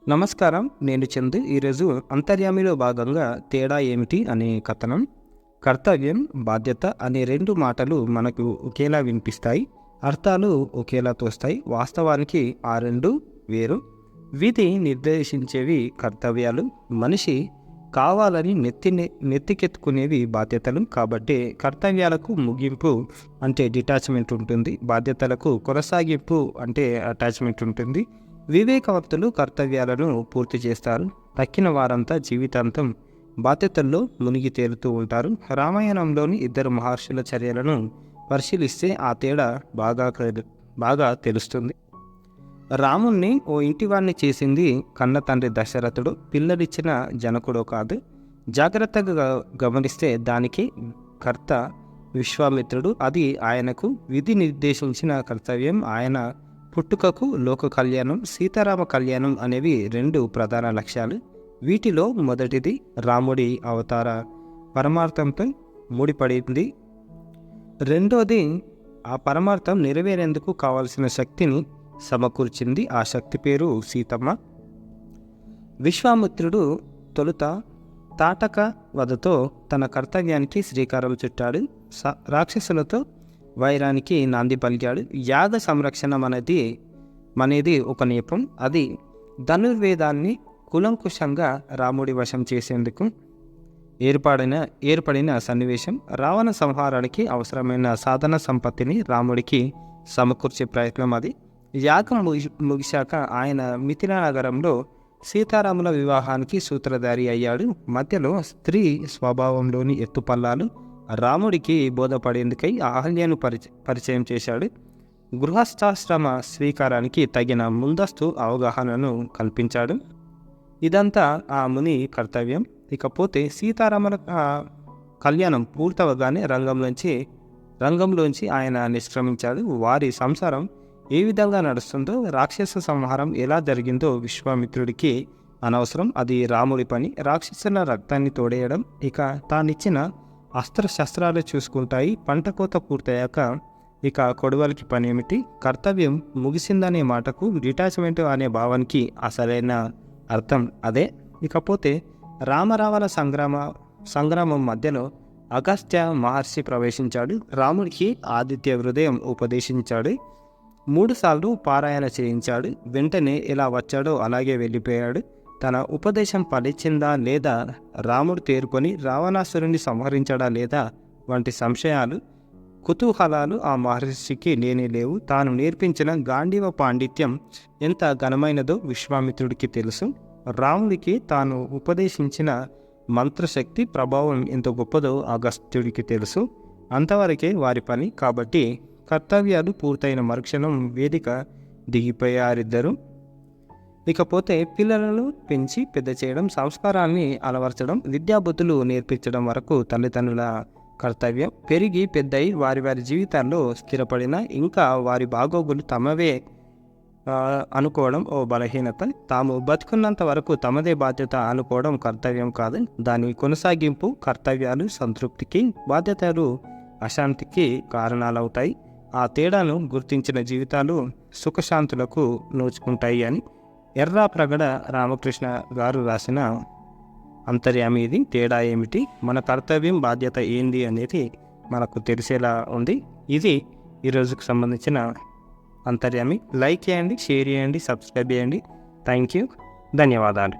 నమస్కారం, నేను చందు. ఈరోజు అంతర్యామిలో భాగంగా తేడా ఏమిటి అనే కథనం. కర్తవ్యం, బాధ్యత అనే రెండు మాటలు మనకు ఒకేలా వినిపిస్తాయి, అర్థాలు ఒకేలా తోస్తాయి. వాస్తవానికి ఆ రెండు వేరు. విధి నిర్దేశించేవి కర్తవ్యాలు, మనిషి కావాలని నెత్తికెత్తుకునేవి బాధ్యతలు. కాబట్టి కర్తవ్యాలకు ముగింపు అంటే డిటాచ్మెంట్ ఉంటుంది, బాధ్యతలకు కొనసాగింపు అంటే అటాచ్మెంట్ ఉంటుంది. వివేకవంతులు కర్తవ్యాలను పూర్తి చేస్తారు, తక్కిన వారంతా జీవితాంతం బాధ్యతల్లో మునిగి తేలుతూ ఉంటారు. రామాయణంలోని ఇద్దరు మహర్షుల చర్యలను పరిశీలిస్తే ఆ తేడా బాగా తెలుస్తుంది. రాముణ్ణి ఓ ఇంటివాణ్ణి చేసింది కన్న తండ్రి దశరథుడు, పిల్లలిచ్చిన జనకుడో కాదు. జాగ్రత్తగా గమనిస్తే దానికి కర్త విశ్వామిత్రుడు. అది ఆయనకు విధి నిర్దేశించిన కర్తవ్యం. ఆయన పుట్టుకకు లోక కళ్యాణం, సీతారామ కళ్యాణం అనేవి రెండు ప్రధాన లక్ష్యాలు. వీటిలో మొదటిది రాముడి అవతార పరమార్థంతో ముడిపడింది. రెండోది ఆ పరమార్థం నెరవేరేందుకు కావలసిన శక్తిని సమకూర్చింది. ఆ శక్తి పేరు సీతమ్మ. విశ్వామిత్రుడు తొలుత తాటక వధతో తన కర్తవ్యానికి శ్రీకారం చుట్టాడు. రాక్షసులతో వైరానికి నాంది పలికాడు. యాగ సంరక్షణ అనేది ఒక నేపం. అది ధనుర్వేదాన్ని కులంకుశంగా రాముడి వశం చేసేందుకు ఏర్పడిన సన్నివేశం. రావణ సంహారానికి అవసరమైన సాధన సంపత్తిని రాముడికి సమకూర్చే ప్రయత్నం అది. యాగం ముగిశాక ఆయన మిథిలా నగరంలో సీతారాముల వివాహానికి సూత్రధారి అయ్యాడు. మధ్యలో స్త్రీ స్వభావంలోని ఎత్తుపల్లాలు రాముడికి బోధపడేందుకై అహల్యను పరిచయం చేశాడు. గృహస్థాశ్రమ స్వీకారానికి తగిన ముందస్తు అవగాహనను కల్పించాడు. ఇదంతా ఆ ముని కర్తవ్యం. ఇకపోతే సీతారాముల కళ్యాణం పూర్తవగానే రంగంలోంచి ఆయన నిష్క్రమించాడు. వారి సంసారం ఏ విధంగా నడుస్తుందో, రాక్షస సంహారం ఎలా జరిగిందో విశ్వామిత్రుడికి అనవసరం. అది రాముడి పని. రాక్షసుల రక్తాన్ని తోడేయడం ఇక తానిచ్చిన అస్త్రశస్త్రాలు చూసుకుంటాయి. పంట కోత పూర్తయ్యాక ఇక కొడవలికి పని ఏమిటి? కర్తవ్యం ముగిసిందనే మాటకు, డిటాచ్మెంట్ అనే భావానికి అసలైన అర్థం అదే. ఇకపోతే రామరావణ సంగ్రామం మధ్యలో అగస్త్య మహర్షి ప్రవేశించాడు. రాముడికి ఆదిత్య హృదయం ఉపదేశించాడు. 3 సార్లు పారాయణ చేయించాడు. వెంటనే ఎలా వచ్చాడో అలాగే వెళ్ళిపోయాడు. తన ఉపదేశం ఫలించిందా లేదా, రాముడు తేరుకొని రావణాసురుని సంహరించడా లేదా వంటి సంశయాలు, కుతూహలాలు ఆ మహర్షికి లేనే లేవు. తాను నేర్పించిన గాంధీవ పాండిత్యం ఎంత ఘనమైనదో విశ్వామిత్రుడికి తెలుసు. రాముడికి తాను ఉపదేశించిన మంత్రశక్తి ప్రభావం ఎంత గొప్పదో అగస్త్యుడికి తెలుసు. అంతవరకే వారి పని. కాబట్టి కర్తవ్యాలు పూర్తయిన మరుక్షణం వేదిక దిగిపోయారిద్దరు. ఇకపోతే పిల్లలను పెంచి పెద్ద చేయడం, సంస్కారాన్ని అలవర్చడం, విద్యాబుద్ధులు నేర్పించడం వరకు తల్లిదండ్రుల కర్తవ్యం. పెరిగి పెద్దయి వారి జీవితాల్లో స్థిరపడిన ఇంకా వారి బాగోగులు తమవే అనుకోవడం ఓ బలహీనత. తాము బతుకున్నంత వరకు తమదే బాధ్యత అనుకోవడం కర్తవ్యం కాదు, దాని కొనసాగింపు. కర్తవ్యాలు సంతృప్తికి, బాధ్యతలు అశాంతికి కారణాలవుతాయి. ఆ తేడాను గుర్తించిన జీవితాలు సుఖశాంతులకు నోచుకుంటాయి అని ఎర్రాప్రగడ రామకృష్ణ గారు రాసిన అంతర్యామి ఇది. తేడా ఏమిటి, మన కర్తవ్యం బాధ్యత ఏంది అనేది మనకు తెలిసేలా ఉంది. ఇది ఈరోజుకు సంబంధించిన అంతర్యామి. లైక్ చేయండి, షేర్ చేయండి, సబ్స్క్రైబ్ చేయండి. థ్యాంక్ యూ, ధన్యవాదాలు.